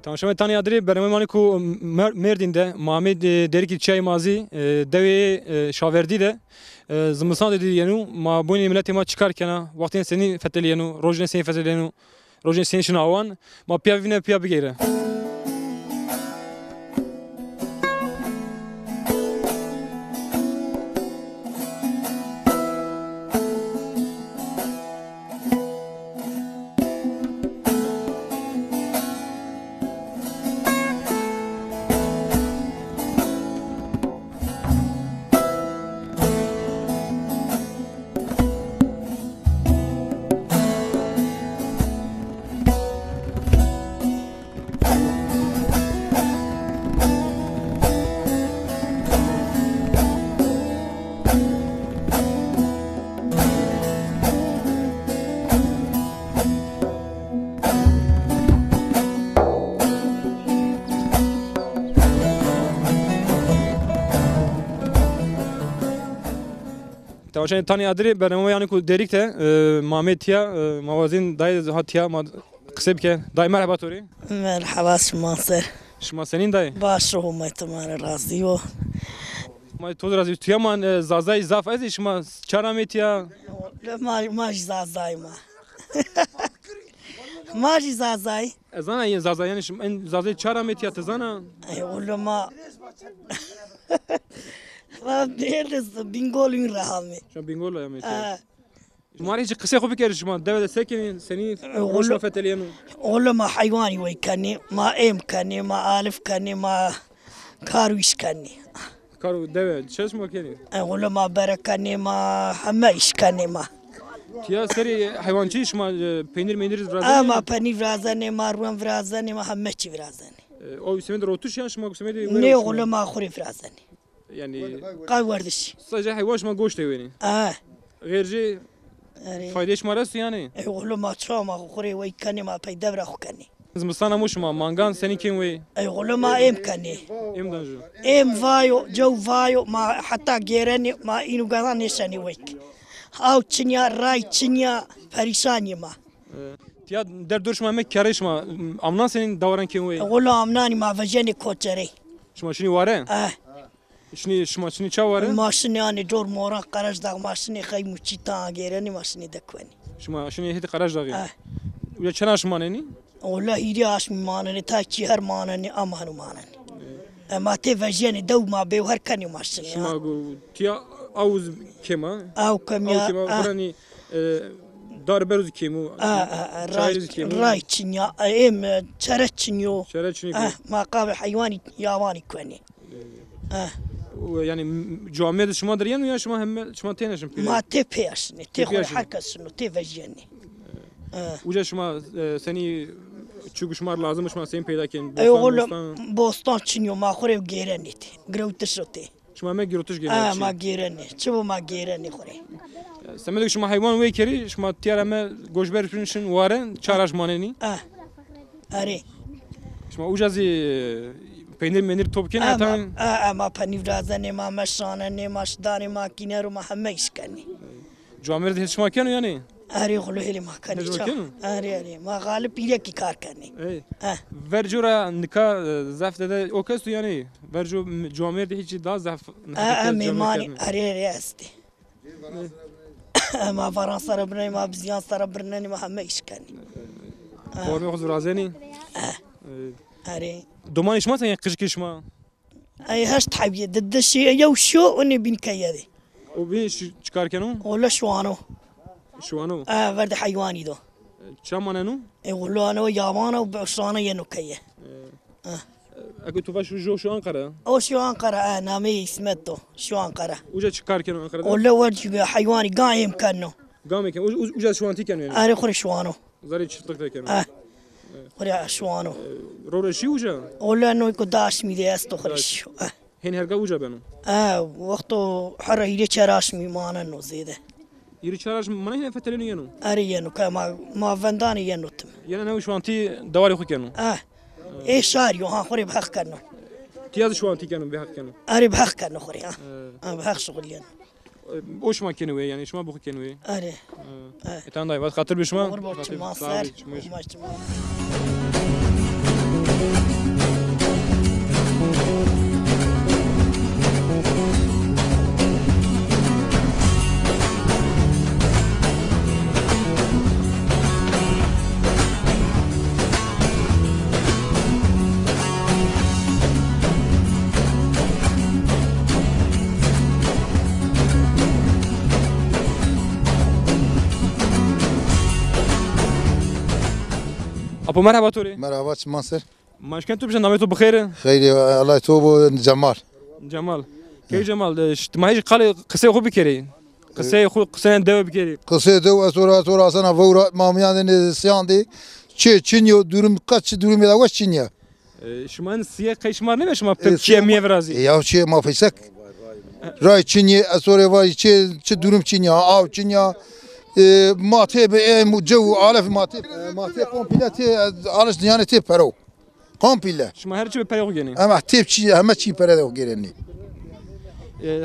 Tamam şöyle tane adri benim ku Merdin'de Muhammed deri ki çay mazi devi şaverdi de zımısana dedi yenu ma bu milleti ma çıkarken vaktin seni fetheli yenu rojne seni fetheli yenu rojne seni şuna avan ma piyavine piyav gire. Tamam tane adri benim yani ku derik de Muhammed ya mavazin dayı hatiya kısa bir ke dayı merhaba tori. Merhaba şmaser. Şma senin dayı. Baş ruhumet mara razıyor. Ma toz razı tuya man zazay zaf ez şma çaramet ya. Maj zazay ma. Maj zazay. Zana zazay yani en zazay çaramet ya tezana. Ulama. Ma derdes bingolun rahami. Şu bingol ya met. Mari hiç kısa kopik eriş şma devede sekin seni hoş feteliyen. Ulama hayvani ve kani ma em kani ma alif kani ma karuiş kani. Karu deve çalışma keni. Ulama berekani ma hamma iş kani ma. Tiya seri hayvancı şma peynir razani. Ama peynir razani ma ruan razani ma hamma çi razani. O ismi de rotuş ya şma ismi de. Ne ulama khuri razani. Yani قاوردش sadece hayvan şma goşt evini. Gerici fayda şmarası yani. يقولوا ما تشوا ما خوري وي كاني ما باي دبر اخو كاني Zımstana muşma mangan senin kim ve يقولوا ما ام كاني imdancı. ام فايو جو فايو ما حتى غيرني ما انو غان نشاني ويك او تشنيا راي تشنيا فريساني ما Tiya der duruşma mek karışma. Amnan senin davaran kim ve? يقولوا امناني ما فجاني كوتري Şma şini vare? Şma şini çavare? ماشني اني دور مورا قرش دا ماشني خي مچيتا غيرني ماشني دكوني Şma şini hedi karaj dağı. Uya çana şma neni? والله هيري اش مانني تاچي هر مانني امانو مانني ما تي فجاني دو ما بي هر كاني ماشني Şma tiya avuz kema. او كم يا Burani dar beruz kemu. راي تشنيا ام تشرتشنيو Şereçini. ما قابل حيواني ياباني كوني Yani camiye şma der yani ya şma hem şma teneşim. ما تي بيشني تي خو حركسنو تي فجاني Uca şma seni çuguşmar lazım şma senin peydaken. يقول بوستان تشنيو ما خوري غيرنيت غروتشوتي Şma mek girotuş geliyor. ما غيرني شبو ما غيرني خوري Semedik şma hayvan ve keri şma tiyarame goşber pünşün waren çaraş maneni. اري Şma ucazi peynir menir topken atan. ما بني رازني ما مشانني ما شداني ما كينرو ما هميش كاني Camiye de hiç şma kenu yani. اري خلو هلي ما كاني اري ما غالب بيلي كي كار كاني Vercura nika zafte de o kestu yani. Vercu camiye de hiç daha zaf. ميماني اري رياستي ما فرنسا ربنا ما بزيان صار برناني ما هميش كاني Forme huzur razeni. اري Duman içmezsen ya kış kışma. اي هشت حبيه ضد الشيء يو شو اني بين كيدي O bir çıkarken o. ولا شوانو Şu an o. فرد حيواني دو Çamanenu. يقولوا انا ويابانا وبشوانا ينو كيه Akı tufa şu Ankara. او شو انقرا نامي اسمته شو انقرا Uca çıkarken Ankara'da. ولا وجه حيواني قايم كانه Gameken uca şu antiken yani. اري خري شوانو Zari çıtlıktayken. خري شوانو Rorşi uca. ولا انه يكون داش مي دي استو خريش Hen herga uca benim. وقتو حره يلي شراش مي مانا نو زيده Yeri çaraş mana yine feteleni yenu. اري ينو كما ما فنداني ينوتم Yani ne şu anti davari hukenu. ايه شاريو ها خري بحق كانه Tiyaz şu anti kenu be hakkenu. اري بحق كانه خري بحق شغل ينو Oş makenu ve yani şuma bu hukenu ve. اري Etan dayı hatır bir şuma. غربة ما صار Apo merhaba Tori. مرحبا چی مانسر Maşken tu bişen nametu bixêr. خیلی الله تو بو جمال Cemal. Key Cemal. Mahij qale qise xu bikeri. Qise dev bikeri. قصه دو اسورا اسورا سنا فورا مامیان سیاندی چینیو دورم kaç durum ya vaş çinya Şuman siye kayşmar ne şuma pekçiye miye verazi. ya çi ma feysak ray çinye asora var çi durum çinya av çinya mate be mu cev alef mate kompilete alış yani tip pero kompile Şuma her çi periyo geni. ama tip çi ama çi pere de gereni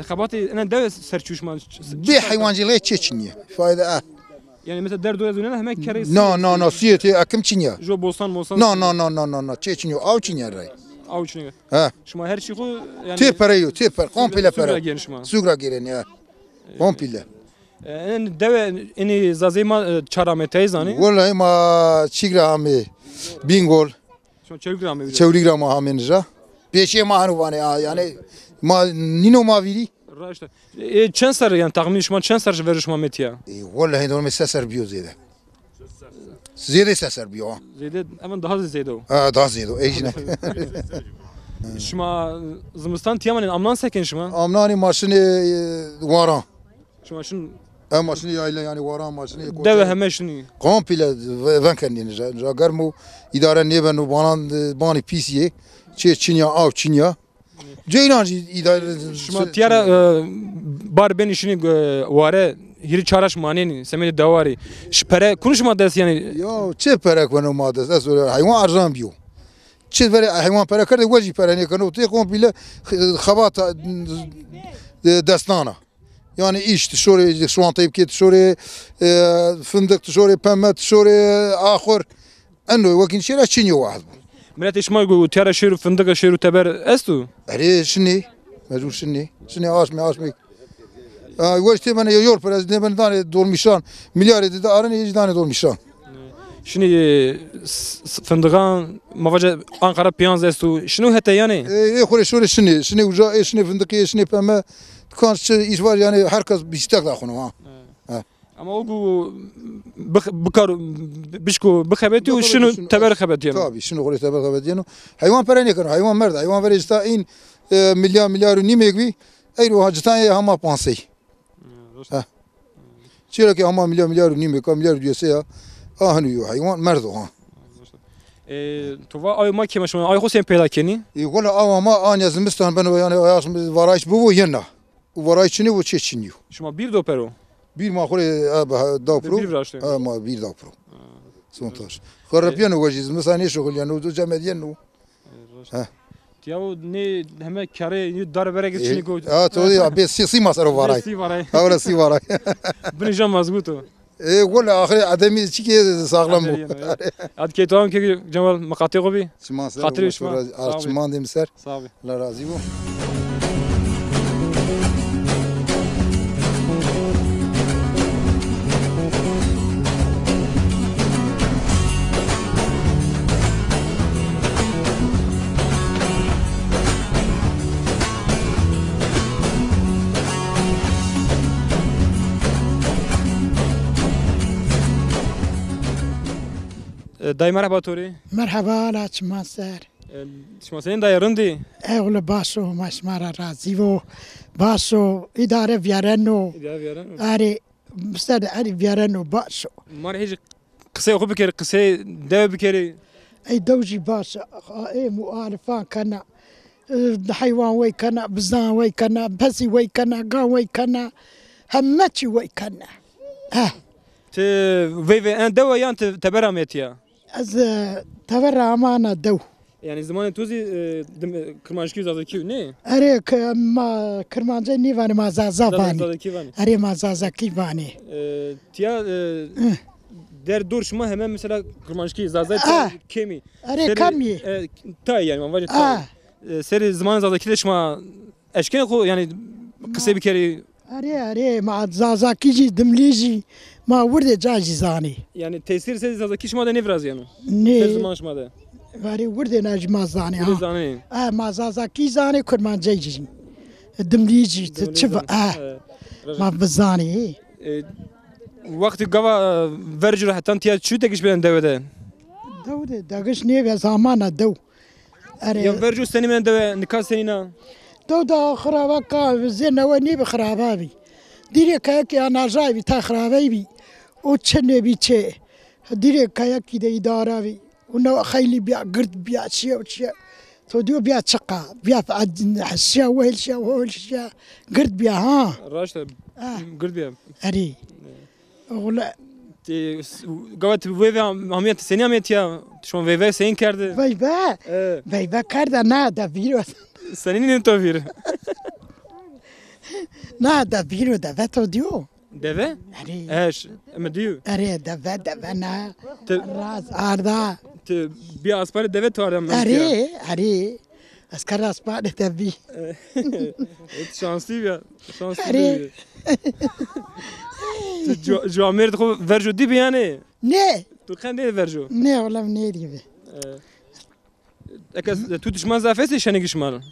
Xabati enen dev serçuşman. bir hayvancılığı çinya fayda Yani mesela der doya zunena hemen kere. no siyeti akim çinya Jo bolsan molsan. no çinya av çinya ray Avuçunu. ha Şuma her çi xu yani. tip periyo tip per kompile Sugra pero geni şuma. sugra gereni ya kompile En dev eni zazema çaramete zani. والله ما چیگرا همی بینگول Şuma çelik rame. چوریگرا ما همین جا پیشی ما هنوانه یعنی ما نینو ما ویری Raşta. Çensar yani tahmin şuma çensar verir şuma metiya. والله هندور می سسر بیو زیده زیده سسر بیو Zeyde hemen daha zeyde o. daha زیدو ایش نه Şuma zimistan tiyamanın amlan sekin şuma. امنانی ماشین واران Şuma şun ماشین یایلا yani واران ماشین deve hemen şunu. komple ون کنین جا گرمو اداره نیبن و بانی پیسیه چه چینیا آو چینیا جینانجی اداره Şuma tiyara bar ben işini vare hiri çaraş maneni semedi davari. Şpere konuşma des yani. یا چه پره کنه ماده است حیوان ارزان بیو چه ولی حیوان پره کرده وجی پره نکنه و تی کامپیله خبات دستانه yani iş şöyle şu an tayip ki şöyle fındık şöyle pembe şöyle ahır انه وكن شيء راشيني واحد Millet işma go tiyara şeru fındık şeru teber estu. عليه شني مجبور شني عاشمي وقت من يور برز نبن داني دور ميشان مليار دي ارن يجي داني دور ميشان Şimdi fındığın mavaca Ankara piyans estu. Şunu hete yani. اي خوري شني وجا شني فندقيه شني pembe كان iş var yani herkes bir istek da konu ha Ama o bu bıkar bişko bıkabeti o şunu teber kabeti yani. tabii şunu خوري تبع خبدينو حيوان براني كانوا حيوان مرد حيوان فريستا ان مليار ونيم يقوي اي روح جتان هما بانسي چرا که هما مليار ونيم كم مليار ديسه اهنو حيوان مرد ها Tuva ay ma kemeş ay Hüseyin peyda keni. يقول ama an yazmıştan ben yani ayağım varayış bu yana varayışını bu çeçiniyor Şuma bir dopero. bir mahore da pro Bir vraştı. ama bir da pro sontaş خرابيان وجيز مثلا شغل يعني وجمدين Ya o ne hemen kare ni dar bere geçini koy. اه تو ابي سي مصر وراي Si var ay. اول سي وراي Bunu jam mazgutu. يقول اخر ادمي شيء ساغلم Ad ke tamam ki Cemal makati gobi. شماس خاطري شما. ارشمان دي مسر Sağ ol. لا راضي بو Dayı merhaba Tori. مرحبا لاچ ماسر Şuma senin dayarındı. اول باشو مشمارا رازیو باشو اداره ویرنو Ya bir ara. اری مستد اری ویرنو باشو Mar hiç kısa oku bir kere kısa dev bir kere. ای دوجی باشو ای مؤالفان کنا حیوان وی کنا بزان وی کنا بسی وی کنا گان وی کنا همچی وی کنا Te ve en dev yan teberameti ya. از تور امانه دو Yani zamanı tuzi kırmançki zadaki ne? اری که ما کرمانجه نیوانی ما زازابانی Zadaki var. اری ما زازاکی بانی Tiya der duruşma hemen mesela kırmançki zazay kemi. اری کمی Tay yani amacı tay. Seri zaman zadaki de şma eşkene ko yani kısa bir kere اری ما زازاکی جی دملیجی ما ورده جاجی زانی yani tesir sezi zadaki şma da ne biraz yani. Her نه zaman şma da. وری ورده ناج ما زانی Bir ها zane. ما زازاکی زانی کرمان جیجی دملیجی تشوف ما بزانی Vakti gava verci rahatan tiya şu tekiş bilen devede. دوده داگش نیو زمان دو یا اره ورجو سنی من دو نکاح سنی نه دو دا خرابه که زن و نی بخرابه بی دیره که انا جای بی تا خرابه بی او چه نبی چه دیره که دی اداره بی اونو خیلی بیا گرد بیا چیه و چیه تو دیو بیا چقا بیا حسیا وهل شیا وهل شیا گرد بیا ها راشته گرد بیا اری اولا قوت وی همیت سنی همیت یا شما وی سین کرده وی با کرده نه دا بیرو سنی نیم تو ویر نه دا بیرو دا تو دیو دو اری اش ام دیو اره دا نه راز آردا تو بیا اسپار دو تو آدم اری از کار اسپار دا بی شانسی بیا شانسی اره جو مرد خو ورجو دی بیانه نه تو خنده ورجو نه ولا منيري به اكس تو تشمان زافسي شنيش مال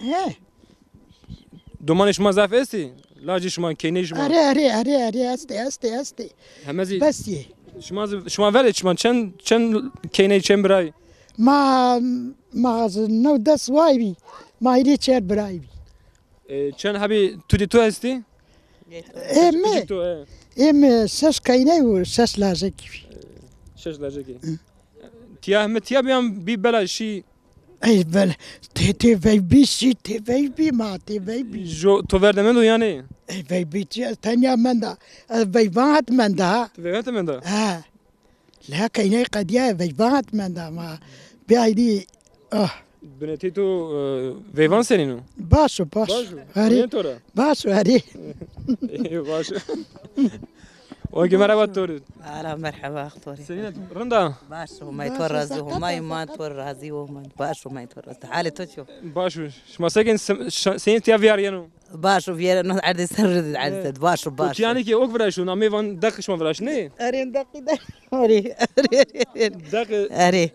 دومانش ما زافسي لاجيش ما كينيش ما اري استي همزي بس يه شما ولش ما چن كيني چن براي ما نو دس وايبي ما يدي چير برايبي چن هبي تو دي تو هستي ام سس كاينه و سس لازكي شش لاجيكي تيا هم تيا بيام بي بلا شي اي بل تي في بي سي تي في بي ما تي في بي جو تو وردمندو يعني اي في بي تانيا مندا في بات مندا تو وردت من ده ها لا كاينه قد يا في بات مندا ما بيدي بنتي تو فيفان سنينو باشو هاري باشو هاري باشو اوكي مرحبا توري هلا مرحبا اخطوري سنينة رندا باشو ما يتورزوه ما يتورزوه باشو ما يتورز حالي تشوف باشو شما ساكن سنين تيا فياريانو باشو فيا نو عاد سر عاد باشو يعني كي اوك فراشو نامي فان دق شما فراش ني ارين دقي اري دق اري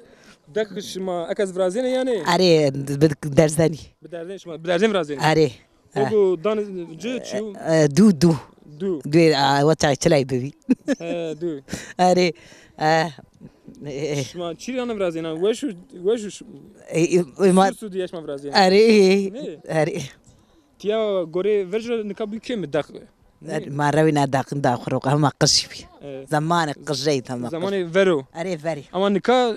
دق شما اكاز فرازين يعني اري بدرزاني بدرزين شما بدرزين فرازين اري اوكو دان جو شو دو دو واتاي تلاي بيبي دو اري شما چی انا فرازين وشو ما سودي شما فرازين اري تيا غوري فرجو نكابي كيم دق ما روينا داخل خروق هم قشبي زمان قجيت هم زمان فرو اري فري اما نكا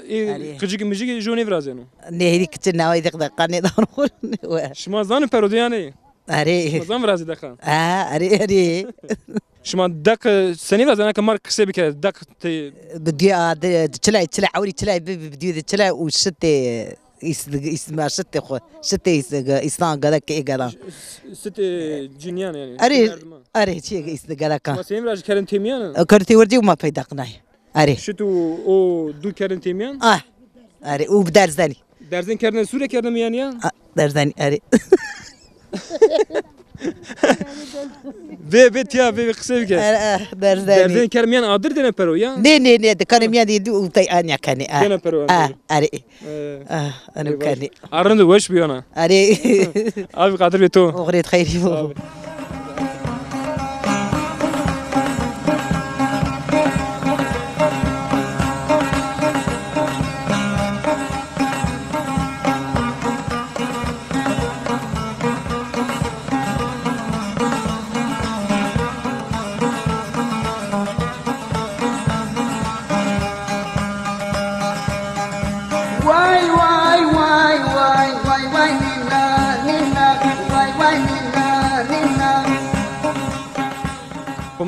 قجيك مجيك جوني فرازينو نهدي كتنا ويدق دقاني دور شما زان برودي يعني اري زان فرازي دخان اري شما دق سنين فرازي انا كمار كسبي كده دق بدي تلاي عوري تلاي بدي تلاي وشتي اسمع شتي خو شتي إسلام قال كي قال ست جنيان يعني أري شيء قال كان ما سين راج كارن تيميان كرتي وردي وما بيدقناي أري شتو او دو كارن تيميان أري وبدرزاني درزين كارن سورة كارن ميانيا درزاني أري في تيا في قصيبك درزين كارن ميان عادر دنا برو يا ني كارن ميان دي وتي أنيا كاني دنا برو أري أنا كاني عرند وش بيانا أري أبي قادر بيتو أغريت خيري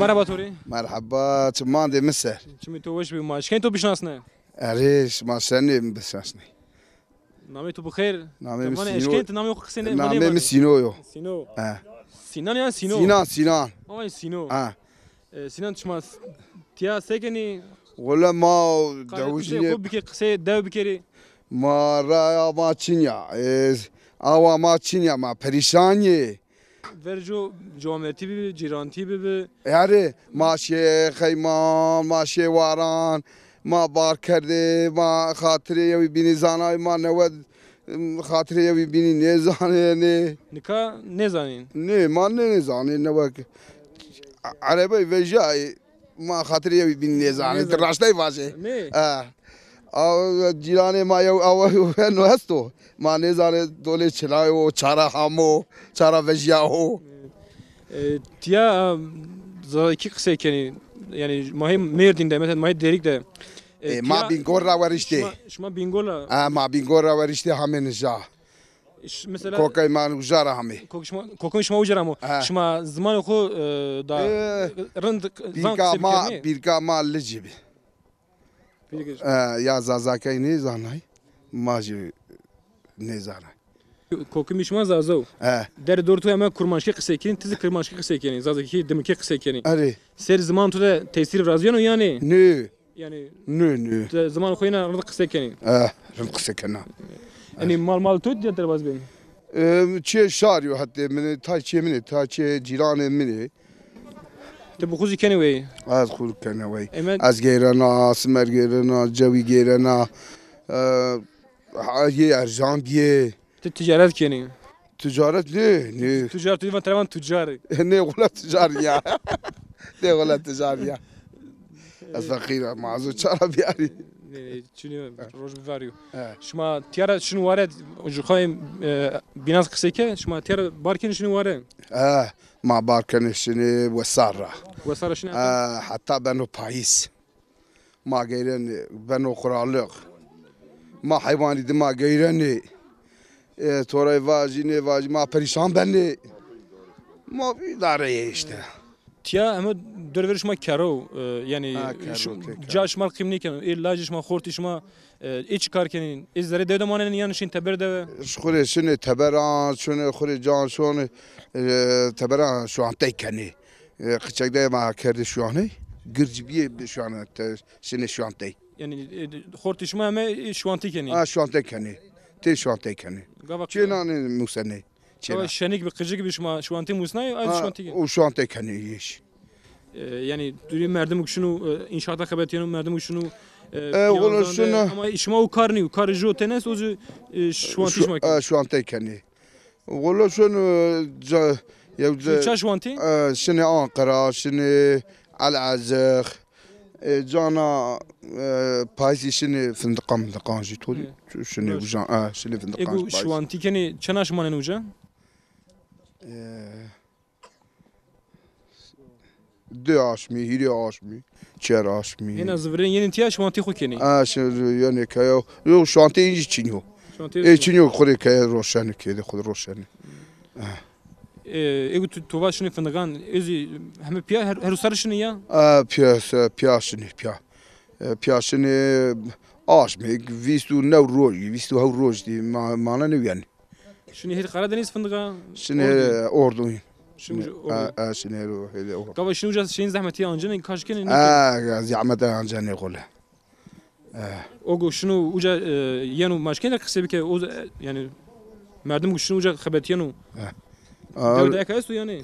مرحبا توري مرحبا تماندي مسهر شمي تو وش بماش كاين تو بشناسنا عريش ما سني بشناسني نامي تو بخير نامي مسينو كاين نامي خسيني نامي مسينو سينو سينان يا سينان اوي سينو سينان تشما تيا ساكني ولا ما دوجني خو بكي قصي داو بكري ما رايا ما تشينيا اوا ما تشينيا ما پریشانی ورجو جوامرتی بی جیرانتی بی یاری ماشی خیمان ماشی واران ما بار کرده ما خاطره یوی بینی زانای ما نود خاطره یوی بینی نزانه نه نکا نزانین نه ما نزانه نوک عربی وجای ما خاطره یوی بینی نزانه دراشتای واجه جیران ما یو نو هستو ما نزانه دوله چلایو چارا همو چارا وجیاهو تیا زاکی قصه کنی yani mahi Mardin'de mesela mahi Derik'de ما بینگور را ورشته şma bingola ما بینگور را ورشته همه نجا mesela کوکای ما نجارا همه kokun şma ucara mı şma zaman oku da rend بیرکا ما لجیبی یا زازاکای نیزانای ماجی نیزانای kokum şma zazo der doğru hemen kurmanşki qısa kenin tizi kurmanşki qısa kenin zazaki deminki qısa kenin اری ser zaman tuda tesir razıyano yani نو yani نو zaman koyuna rend qısa kenin رمقسه کنا yani mal tut ya der bazben چه شاریو حتی من تا چه منی تا چه جیران منی te bu kuzu keni ve از خود کنه وی hemen از گیرنا سمر گیرنا جوی گیرنا یه ارجان بیه te ticaret keni تجارت نه ticaret divan tamamen tüccar نه غلط تجاریه نه غلط تجاریه از فقیر معزو چرا بیاری çünkü roj varıyor şma tiyara şunu var ucukayım binaz qısa ke şma tiyara barkin şunu var ما بارکنشنی و سارا ve sara şunu حتی بنو پاییس ما گیرن بنو خرالق ما حیوانی دی ما گیرنی تورای واجی ما پریشان بنی ما بیداره işte tiya ama dörveriş ma karo yani karo. caş mal kimni ken illa caş ma xort işma iç karkenin izleri devde manenin yanışın teber deve خوری شنی تبران شنی خوری جان شنی تبران شوانتی کنی قچک ده ما کرد شوانی گرجبیه شوانه شنی شوانتی yani xort işma ama şu anti keni شوانتی کنی تی شوانتی کنی gava چه نانی موسنی gava şenik bir kıcı gibi şma şu anti musnay ay şu anti او شوانتی کنی ایش yani dürü merdim şunu inşaata kabetiyanın merdim şunu oğlum şunu ama işma o karni kar jo tenes ozu şu anti işma شوانتی کنی ولی شنو çaş şu anti شنی آنقرا شنی العزخ جانا پایسی شنی فندقام دقانجی تولی شنی وجان شنی فندقانجی ego şu anti keni çanaş manen uca دو آشمی هیری آشمی چهار آشمی yine zıvırın yeni tiya şu anti xo keni yani kaya yok şu anda inci çiniyor şu anti çiniyor kore kaya roşanı kedi kod roşanı ego tuva şunu fındıgan özü hem piya her sarışını ya piyasını piyasını آشمی ویستو نو روی ویستو هاو روز دی مانا نویان şunu her Karadeniz fındıga شنی اردوین şunu شنی رو هیلی اردو gava şunu uca şeyin zahmeti ancının kaç keni زعمت آنجانی قله ogo şunu uca yenu maşkeler kısa bir ke o yani merdim şunu uca xabetiyanu devde ekaystu yani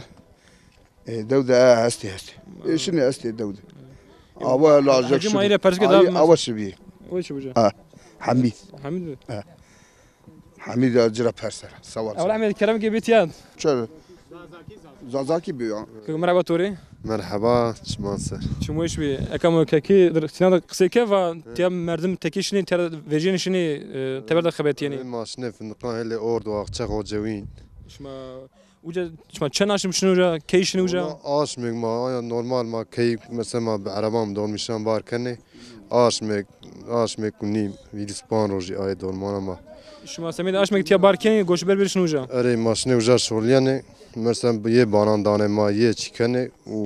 دودة هستي شنو هستي دودة أول لازم Hacı Mahir'e perske daha أول شبيه o iş buca حميد Hamid mi? حميد أجرا بيرسر سوار Evvel Ahmet Kerem gibi tiyan شو زازاكي بيو merhaba Tori مرحبا شمانسر Çumu iş bir ekam keki sinan kısa ke va tiyam merdim teki şini ter vejin şini teber de xabetiyani ماشنه فندقان هلی اورد و اقچق و جوین şma uca şma çanaşım şunu uca key şunu uca آش میگ ما آیا نورمال ما کی مثلا ما به عربام دور میشن بار کنه آش میگ کنیم ویدیس پان روزی آی دور مانا ما şma semid aşmek tiya barken goşber bir şunu uca اره ماشنه وجا شغلیانه مثلا یه بانان دانه ما یه چیکنه و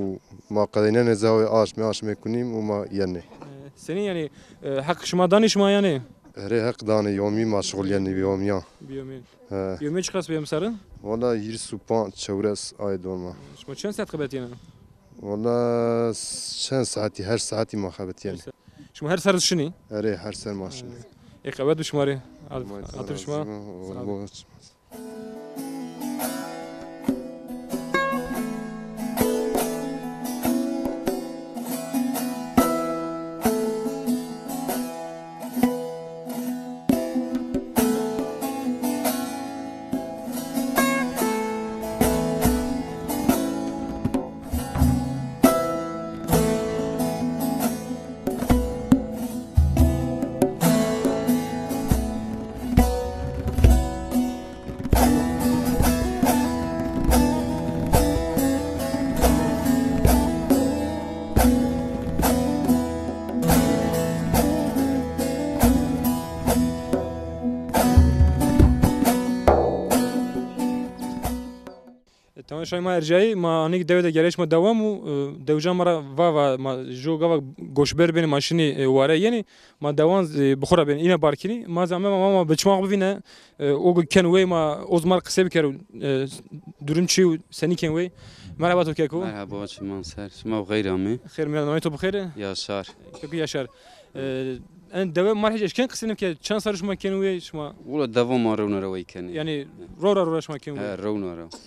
ما قدینه نزاوی آش میکنیم و ما ینه senin yani hak şma danışma yani اره حق دانه یومی ما شغلیانه بیومیا biyomin biyomin çıkas biyom sarı والا یری سوپان چورس آی دور ما şma çen saat xabetiyani والا چند ساعتی هر ساعتی ما خبت یعنی şma her sarı şini اره هر سر ماشینه ekabet şmari atır şma Tamam şu an ma erceği ma anik devede geleş ma devam mu devcan mara va ma jo gava goşber benim maşini vare yeni ma devam bukhara ben yine barkini ma zaman ma biçmak bivine o ken ve ma ozmar kısa bir kere durumçi seni ken ve merhaba Türkiye. Merhaba Çiman Ser. Şuma bxeyr amı. Xeyr merhaba ne to bxeyr? Yaşar. Çok yaşar. En devam marhej eşken kısınım ki çan sarışma ken ve şuma. Valla devam arayın araway keni. Yani rora roşma ken ve. Rawun araw.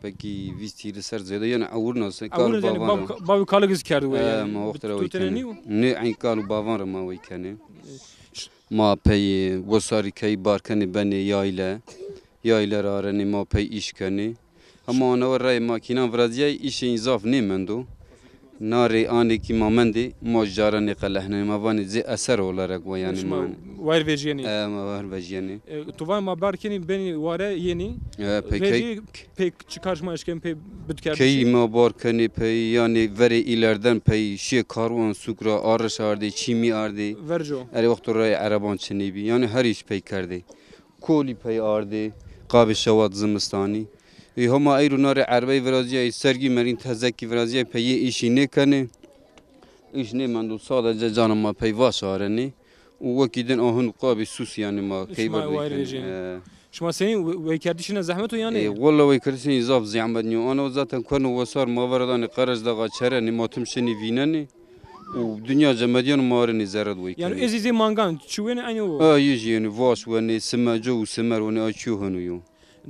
Peki visti ser zede yani awur nasıl Avur yani babu kalıgız kerdi ve. Ma waqt araway keni. Ne ayn kalu bavan rama way keni. Ma pey wasari kay barkani beni yayla rarani ma pey iş keni. Ama ana varay makina vraziyay işe izaf ne mendo. Nari aneki mamendi mojara ne qalahne mavani ze eser olarak ve yani man. Var vejeni. Ma var vejeni. Tuvan ma barkini beni vare yeni. Peki pek çıkarma eşken pek bitker. Key ma barkani pey yani veri ilerden pey şey karvan sukra arış ardı çimi ardı. Verjo. Eri vakti ray araban çinibi yani her iş pey kerdi. Koli pey ardı. Qabi şavat zimistani. Hama ayru nare Arabi vraziyay sergi merin tezeki vraziyay pey işi ne kane. İş ne mendo sadece canıma pey vaşareni. O vakitten ahun qabi sus yani ma keyber. Şuma senin ve kerdişine zahmet o yani. Valla ve kerdişine izaf zahmet o. Ana zaten konu vasar mavaradan qaraj dağa çereni matum seni vineni. O dünya cemediyan mareni zerad ve. Yani ezizi mangan çuvene aynı o. Yüz yani vaş ve ne semaco semer ve ne açıyor hanuyo.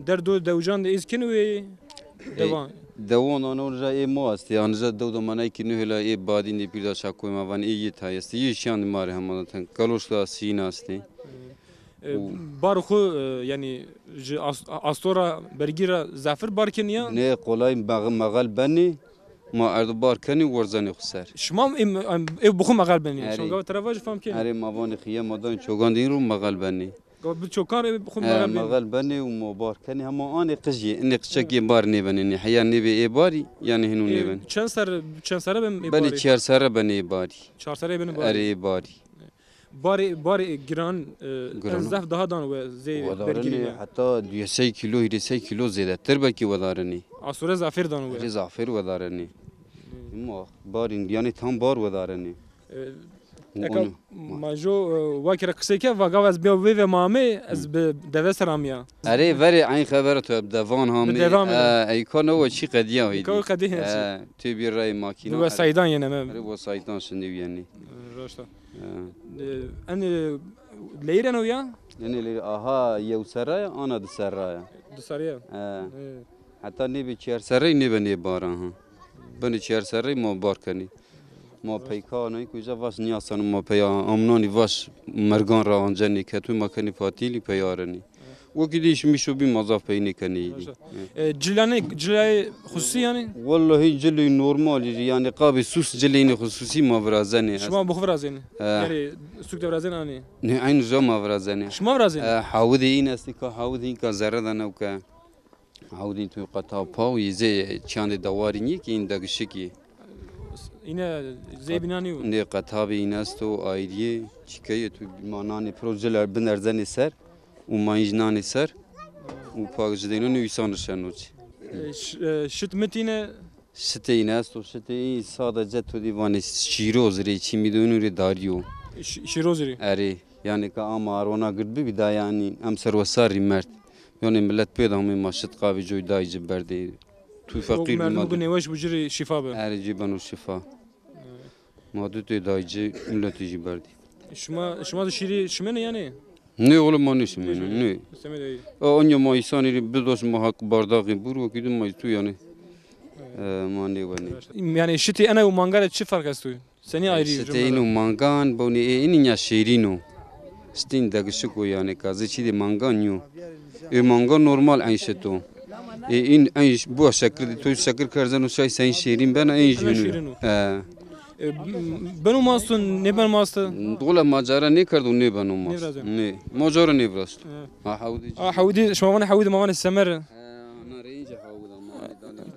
Derdo devcan da izkin ve devam. Devam anora emaست yani zat manay ki nühla badin de bir daha şakoy mavan iyi tayesti yişan mare hamadan kalosla sinasti. Barxu yani astora bergira zafer barkin ya. Ne kolay magal beni ma ardı barkani warzani xser. Şmam ev buxu magal beni. Şonga travaj fam ki. Are mavani xiya madan çogan din ru magal beni. Bir çokar ev buxu magal beni. Magal beni u mo barkani ama ani qiji ne qçaki bar ne beni hayan ne be bari yani hinu ne ben. Çansara ben beni çarsara beni bari. Çarsara beni bari. Are bari. Bari giran zaf daha dan ve zey bergiri. Hatta 2 kilo 2 kilo zedetir belki wadarani. Asura zafer dan ve. Zafer wadarani. Ama barin yani tam bar wadarani. Majo vakira kıseke ve gavaz bir ve mame az devas ramya. Are veri ayn haberat devan hami. Ay konu ve çi qadiya idi. Kau qadiya. Tu bir ray makina. Ve saydan yine me. Ve saydan şimdi yani. Roşta. En leyren o ya? Yani aha yevsaraya ana dısaraya. Dısaraya. Hatta ne bir çersaray ne beni baran. Beni çersaray mo barkani. ما پیکانی کجا واس نیاسان ما پیا امنانی واس مرگان را آنجانی که تو مکنی فاتیلی پیارنی و کدیش میشو بی مضاف پینی کنی جلای خصوصی yani والله جلی نورمال yani قابل سوس جلینی خصوصی ما برازنی شما بخو برازنی yani سوق برازن ani نه عین جو ما برازنی شما برازن حاودی این است که حاودی که زردن او که حاودی تو قطع پاو یزه چند دواری نی که این دگشکی yine zeybinani o. Ne qatabi inasto aidiye çikayet manani projeler binerzeni ser u manjnani ser u pagjdenu nüisan şanoç. Şitmetine Şite inasto şite sadece to divani şiroz re çimidonu re dariyo. Şiroz re. Eri yani ka ama arona gırbi bir da yani am servasari mert. Yani millet pedamı maşit qavi joy dayıcı berdi. Tu fakir bir bugün nevaş bucuri şifa be. Eri cibanu şifa. Madde dayıcı milletici berdi. Şuma da şiri şmene yani. Ne oğlum manış mı ne? Semedi. Onca mayısani bir dost muhak bardağı buru kidum maytu yani. Mani bani. Yani şiti ana o mangara çi fark astoy. Seni ayrı. Şiti inu mangan boni inin ya şirino. Stin dagışık o yani kazı çi de mangan yo. Mangan normal ayşeto. In ayş bu şekilde to şekil karzan o şey sen şirin ben ayş yunu. Benim mastun ne ben mastı? Dola macera ne kardu ne benim mastı? Ne? Macera ne brast? Havudi. Havudi şuma bana havudi mavana semer. Nareyince havudi ama.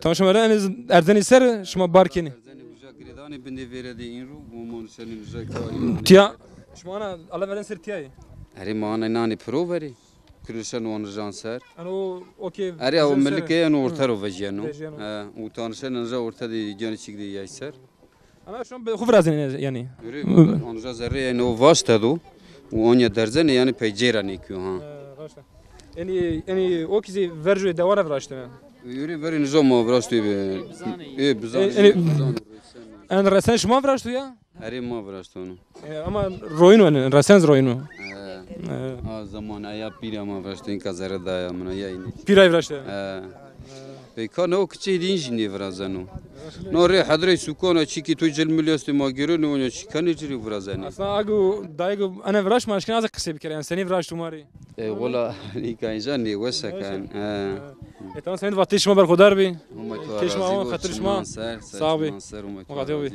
Tamam şuma en erden iser şuma barkini. Erzeni bucak gridani binde veredi inru bu mon senin bucak. Tiya şuma ana Allah veren ser tiyayı. Eri mana nani pro veri. کرشن و نجان سر انو اوکی اری او ملکه انو ورترو وجیانو و تانشن نجا ورته دی جانی چیک دی یای سر انا شلون خوف رازين يعني یوری نجا زری انو واسطه دو و اونیا درزن یعنی پیجیرا نیکیو ها يعني اوكي فرجو دوره فراشته یوری وری نجا ما براشتوی به بزن انا رسن شما فراشتو يا اری ما براشتونو اما روينو انا رسن روينو زمان ایا پیرا ما براشتوین که زره دایا من یای نی پیرای فراشته Pekano küçük dinci ne vrazano. Nore hadre sukona çiki tu cel milyasti ma gero ne onu çikani ciri vrazani. اصلا اگو دایگو انا فراش ما اشكن هذا قصه بكره يعني سني فراش تماري Valla ni kanjan ne wasa kan. انت سني فاتيش ما بالخضار بي Huma tu كيش ما هو خاطرش ما صعبي مقاطعوي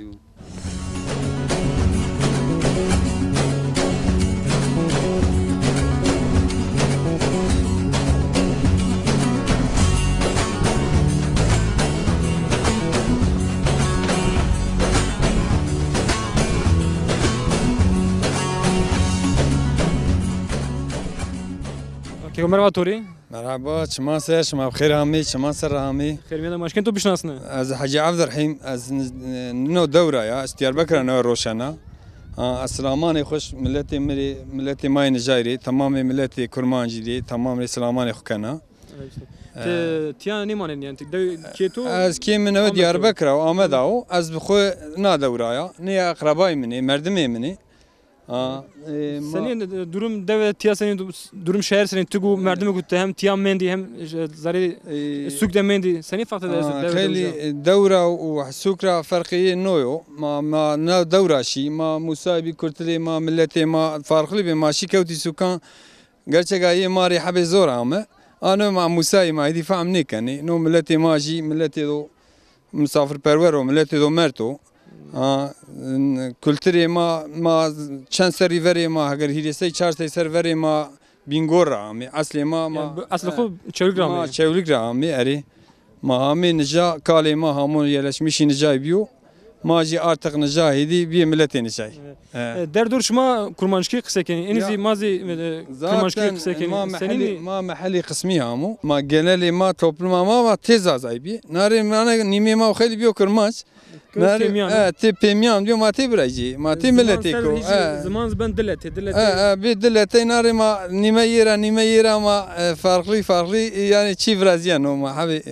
كيف مرحبا توري مرحبا شما سر شما بخير هامي شما سر هامي خير ميدا ماشكن تو بشناسنا از حاجي عبد الرحيم از نو دورة يا استيار بكرة نو روشانا السلاماني خوش ملتي ماي نجايري تمام ملتي كرمانجي دي تمام السلاماني خوكنا تيا نيمان يعني كيتو از كي من او ديار بكرة وآمداو از بخو نا دورة يا ني اقرباي مني مردمي مني senin durum devlet tiya senin durum şehir senin tugu merdimi kutte hem tiyam mendi hem zari suk mendi senin farklı devlet خيلي دورة وسكرة فرقية نويو ما دورة شي ما مسايبي كرتلي ما ملتي ما فارقلي بما شي كوتي سكان قالت جاي ماري حبي زور عامة أنا مع مساي ما يدي فهم نيكني نو ملتي ما جي ملتي دو مسافر برورو ملتي دو مرتو کلتری ما چند سری وری ما اگر هیرسی چهار سری وری ما بینگور رامی اصلی ما اصل خوب چولک رامی ما چولک رامی اری ما همی نجا کالی ما همون یلش میشی نجای بیو ما جی artık نجاهدی بی ملت نجای در دور شما کرمانشکی قصه کنی اینزی مازی کرمانشکی قصه کنی ما محلی قسمی همو ما گنلی ما توپلم ما تیز ازای بی ناری من نیمی ما خیلی بیو کرمانش تي بيميان اليوم ما تبرجي ما تملتيكو زمان زبان دلتي بدلتي ناري ما نميرة ما فرقلي يعني تشي فرازيانو ما حبي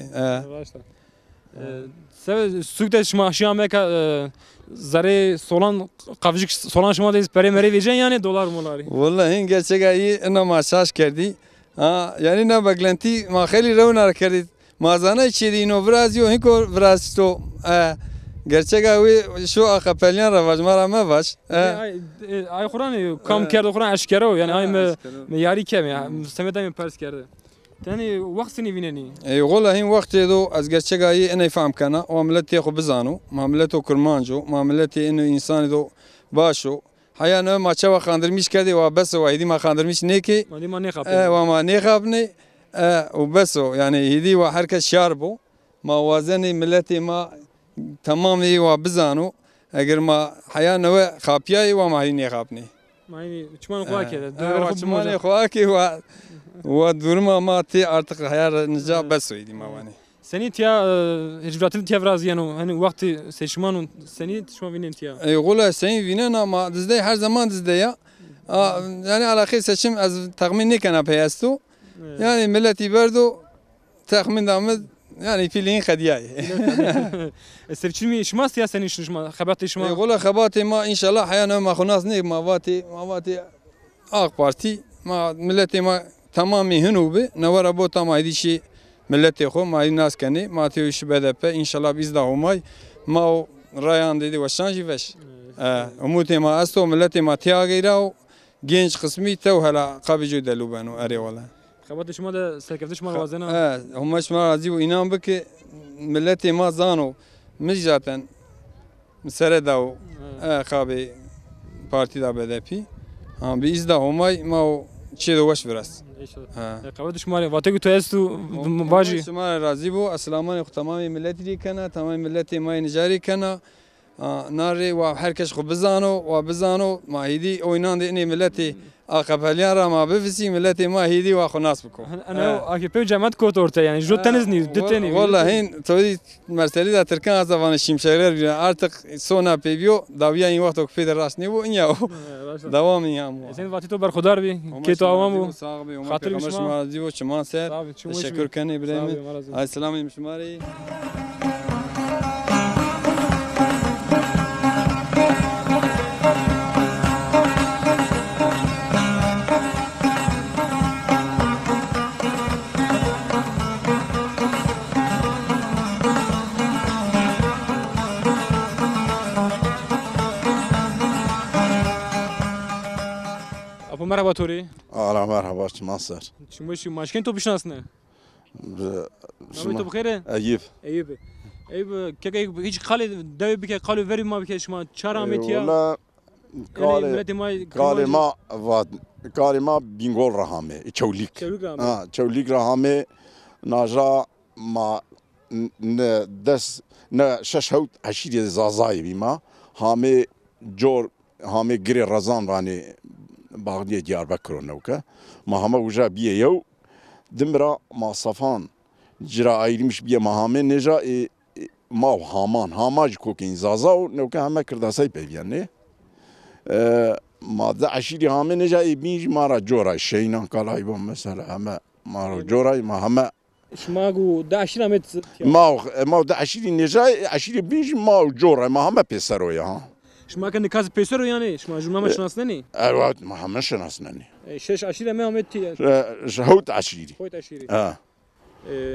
سوكت شما شيامك زري سولان قفجك سولان شما ديز بري مري فيجن يعني دولار مولاري والله هين gerçek ayı انا ما شاش كردي يعني نا بغلنتي ما خلي رونا كردي ما زانا تشيدي نو فرازيو هيكو فرازتو gerçek abi şu akapelyan ravaş mara me baş. Ay Kur'an kam kerdi Kur'an aşkara yani ay me yari kem ya semeden pers kerdi. Yani vaktini vineni. والله هين وقت دو از gerçek ayı ene faham kana o milleti xo bizanu ma milleti kurmanjo ma milleti inu insan do başo hayana ma çava kandırmış kedi ve bes o hidi ma kandırmış ne ki ma ne khap ve ma ne khabni o bes o yani hidi ve herkes şarbo ma wazeni milleti ma تمامی و بزانو اگر ما حیا نو خاپیای و ما هینی خاپنی ماینی چمان خوا کرد چمان خوا کی و durma ما تی artık حیا نجا بس ویدی ما وانی سنی تیا هجراتل تیا فرازیانو hani vakti seçmanun seni şuma vinen tya يقول سنی وینن ama dizde her zaman dizde ya yani alakı seçim az tahmin ne kana peyastu yani milleti berdo tahmin damet يعني فيلين خدياي سرچمی شما سیاسی شما خبرت شما يقول خبرتي ما ان شاء الله حيانا ما خناس ني ما واتي اق بارتي ما ملتي ما تمامي هنوبه نورا بو تما هذه شيء ملتي خو ما الناس كني ما تيوش بدب ان شاء الله بيزدا هماي ما رايان دي وشانجي فش اموتي ما استو ملتي ما تياغيراو genç قسمي تو هلا قبي جو دلوبانو اري والله خبرت شما ده سرکفت شما وازنا هم شما راضي و اینام بك ملتي ما زانو مش zaten مسردا و خابي بارتي دا BDP هم بيزدا هماي ما چه دوش براس خبرت شما واتگو تو استو باجي شما راضي بو اسلامان تمام ملتي دي كنا تمام ملتي ما نجاري كنا ناری و هر کس خوب بزانو ما هیدی اوینان دی ملتی آقابلیان را ما بفسی ملتی ما هیدی و خناس بکو انا AKP جماعت کوت orta yani jo tenizniz diteni والله هین توی مرسلی دا ترکان از زبان شیمشهریر بیان artık sona پیویو داویا این وقت که پیدا راست نیو این یا دوام این هم sen vati to berxudar bi ke to avam bu خاطر بشما دیو شما سر تشکر کنی بریم السلام شماری Apo merhaba Tori. Ala merhaba Mansur. Şimdi maşken to bişnasne. Nabi to bxire? Eyüp. Eyüp. Eyüp keke hiç kale dev bike kale verim ma bike şma çaramet ya. Valla kalima bingol rahame. Çevlik. Çevlik rahame. Naja ma ne des ne şaşhut aşiri zazayı bima. Hame jor hame gri razan vani باغنية دياربكر ونوكا ما هما وجا بيه يو دمرا ما صفان جرا ايرمش بيه ما هما نجا ما هامان هاماج كوكين زازاو نوكا هما كرداساي بيبياني ما دا عشيري هما نجا بيج مارا جورا شينان كالايبون مثلا هما مارا جورا ما هما شماغو دا عشيري مت ما دا عشيري نجا عشيري بيج ما جورا ما هما بيسرويا ها شما كان كاز بيسرو يعني شما جمله ما شناسنني ايوه ما هم شناسنني شش عشيرة ما همتي شهوت عشيري هوت عشيري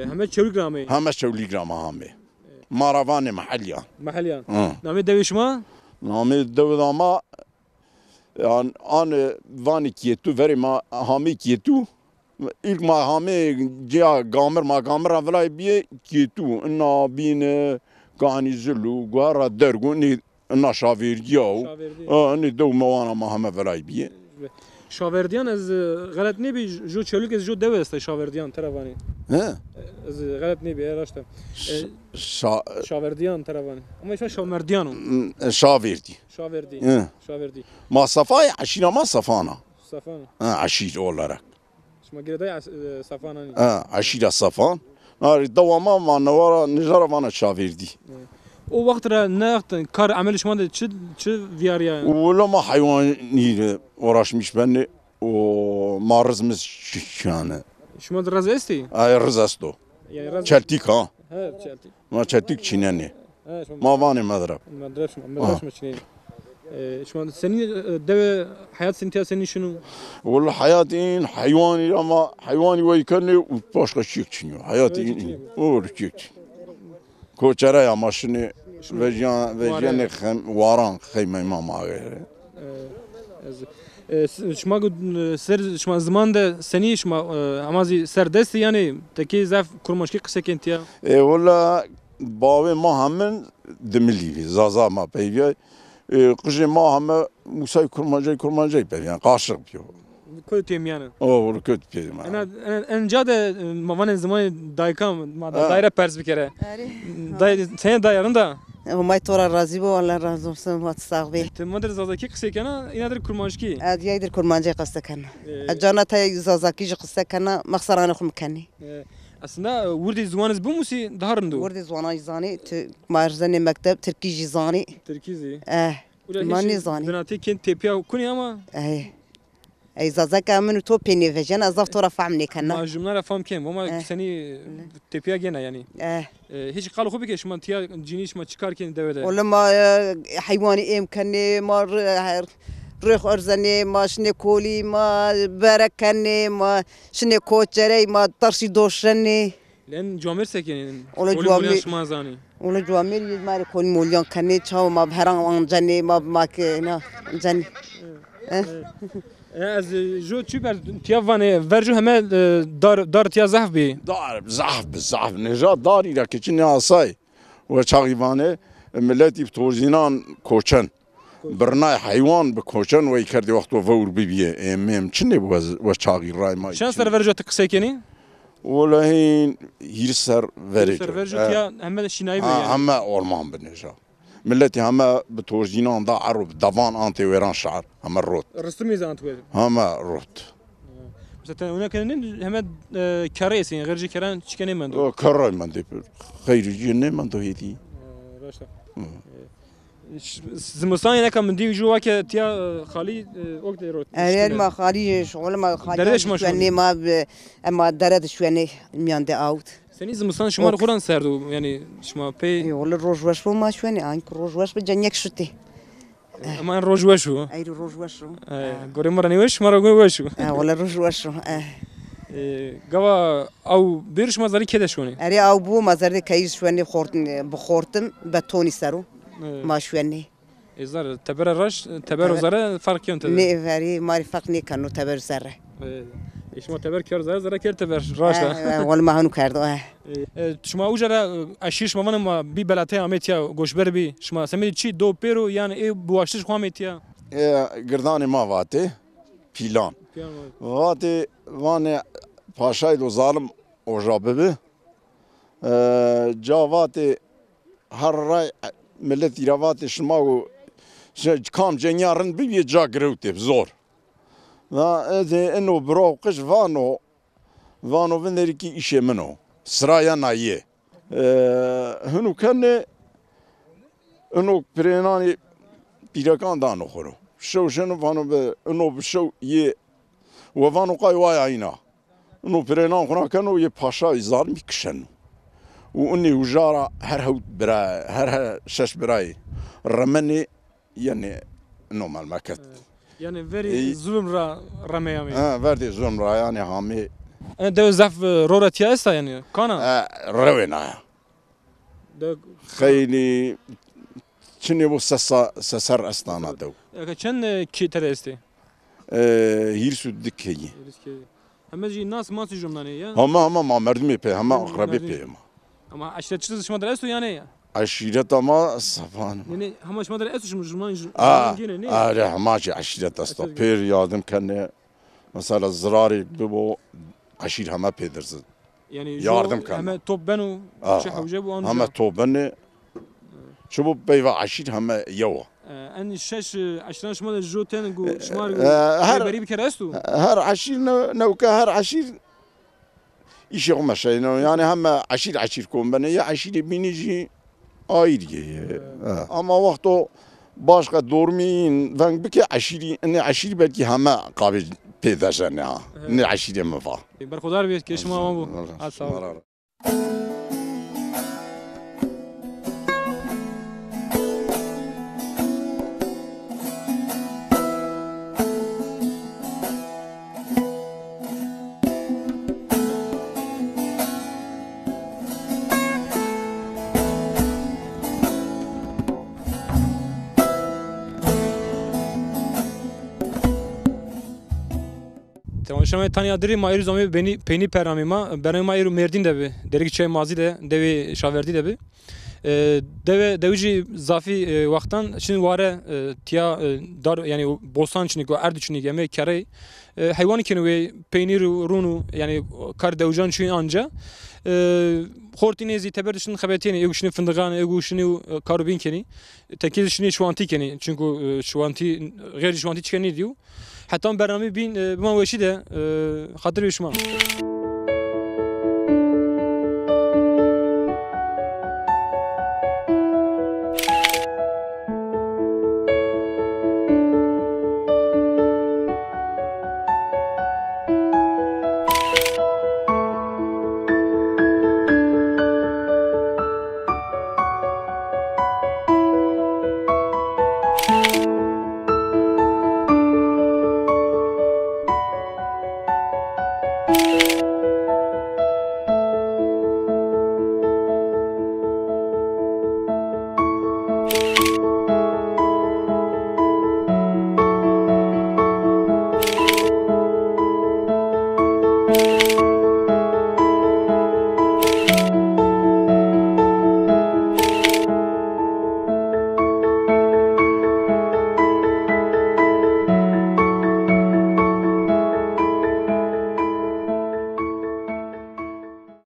هم شولي جرامي هم شولي جرام هم مارافان محليا نامي دوي شما نامي دوي ما يعني انا فاني كيتو فري ما همي كيتو ilk ma hame ciha gamer ma gamer avlay biye kietu na bin gani zulu guara dergu ni na şaverdiya ni do mawana ma hame velay biye şaverdiyan ez galet ne bi jo çölük ez jo deveste şaverdiyan teravani ez galet ne bi araşta şaverdiyan teravani ama işte şamerdiyan şaverdi ma safaya aşina ma safana aşir olarak شما گردای صفانانی عشیر صفان ناری دواما ما نوارا نجارا وانا شاوردی او وقت را نخت کار عمل شما ده چه ویاریا ولا ما حیوانی uğraşmış beni o marızımız yani شما در رزه استی ay rızasto çeltik ha çeltik ma çeltik çineni ma vani madrab şma çineni شما سنين دو حياة سنتيا سنين شنو؟ والله حياتي حيواني اما حيواني ويكني وباشا شيك شنو حياتي وركيك كوچرا يا ماشيني وجان واران خيمه ما غير شما سر شما زمان ده سني شما امازي سر دست يعني تكي زاف كرماشكي قصه كنتيا والله باوي ما همن دملي زازا ما بيبي قجي ما هم موسى كرمانجي يعني قاشق بيو كل تيم يعني اوه كل تيم انا جاد مامان زمان دايكام ما دايره برز بكره داي سين دايرن دا وما تورا رازي بو ولا رازم سم تستغبي تمدر زازاكي قصه كنا ينادر كرمانجكي اد يقدر كرمانجي قصه كنا اجانا تاي زازاكي قصه كنا مخسرانه خم كني aslında وردي زوانز بموسي دهرندو وردي زوانا زاني مارزني مكتب تركي زاني تركيزي ماني زاني بناتي كنت تبيا كوني اما اي زازاكا من تو بيني فيجن ازفت رفع مني كنا ما جمله فهم كم وما سني تبيا جنا يعني هيك قالوا خوبك ايش ما تيا جينيش ما تشكار كين دوله ولا ما حيواني امكاني ما ريخ ارزني ما شني كولي ما بركني ما شني كوتشري ما طرشي دوشني لان جوامر سكين ولا جوامر يزمار كل مليون كني تشاو ما بهران وانجني ما كنا جني از جو تشبر تيافاني فرجو هم دار تيا زحف بي دار زحف نجات داري لكن اساي وشاغيفانه ملتي بتوزينان كوچن برنای حیوان بکوچن و یکردی وقت و فور بیبیه امم چنی و چاقی رای ما شان سر ورجو تقصی کنی والله هیر سر ورجو سر ورجو تیا همه شینایی بیه همه آرمان بنجا ملتي هما بتورجينان دا عرب دافان انتي ويران شعر هما الروت رستم يزان تويل هما الروت مثلا هناك هم كاريسين غير جي كران تشكني من دو كراي من دي خير جيني من دو هيدي باشا زمستان هناك من دي جوا تيا خالي وقت روت أنا ما خالي شغل ما درش ما خالي شواني ما أما درد شواني ميان دي أوت سني زمستان شمال خوران سردو يعني شما بي ولا روج واش ما شواني عنك روج واش بجنيك شتي اما روج وشو أي روج واش قولي مرة نيوش مرة قولي وشو ولا روج واش قوا او بيرش مزاري كده شوني أري أو بو مزاري كيس شواني بخورتم بتوني سرو ما شواني إزار تبر الرش تبر وزارة فرق يوم تبر ني فري ما فرقني كانوا تبر زره إيش ما تبر كير زارة كير تبر راشة ولا ما هنو كردو شما اوجرا اشیش ما ما بی بلاته امتیا گوشبر بی شما سمید چی دو پیرو یعنی ای بواشش خو امتیا گردانی ما واته پیلان واته وانه پاشای دو ظالم اوجابه به جاواته هر رای ملت ایراواته شما و کام جنیارن بی جا گروته زور و از انو بروقش وانو وندری کی ایشه منو سرايا نايه هنو كان انو بريناني بيركان دانو خرو شنو فانو انو بشو يه وفانو قاي واي عينا انو برينان خنا كانوا يه باشا يزار ميكشن واني وجارة هر براي هر شش براي رمني يعني انو مال ماكت يعني فيري ظلم را رميامي فيري ظلم را يعني هامي ده زف رورتيا استا يعني كانا روينا خيلي شنو بو سسر استانا دو كان كي ترستي هيرسو دكي هم جي الناس ما تجمناني يا هم ما مردمي بي هم اقربي بي اما عشرة تشتز شما درستو يعني عشيرة ما صفان يعني هم شما درستو شما جماني لا ماشي عشيرة استا بير يادم كان مثلا الزراري ببو عشير هما بيدرز يعني ياردم كان هما توب بنو شحو جابوا هما توب بني شبو بيوا عشير هما يوا ان الشاش عشرين شمال الجو تنقو شمال بريب كراستو هر عشير نوكا هر عشير ايش هما شيء يعني هما عشير كون بني عشير بينيجي ايدي اما وقتو باشقا دورمين فان بكي عشيري ان عشير بلكي هما قابل پیداشنه نه عشیره مفا برخودار بیت که شما ما بو شما تانیا دری ما ایرو زمی پینی پرامی ما برای ما ایرو مردین دبی دری چه مازی ده دوی شاوردی دبی دوی زافی وقتان شن واره تیا دار یعنی بوستان چنی کو ارد چنی گمه کره حیوانی کنوی پینی رونو یعنی کار دوجان چین آنجا خورتینی زی تبردشن خبرتینی ایگوشنی فندقان ایگوشنی کاروبین کنی تکیدشنی شوانتی کنی چونکو شوانتی غیر شوانتی چکنی دیو حتی برنامه بین بمان وشیده خاطر بشما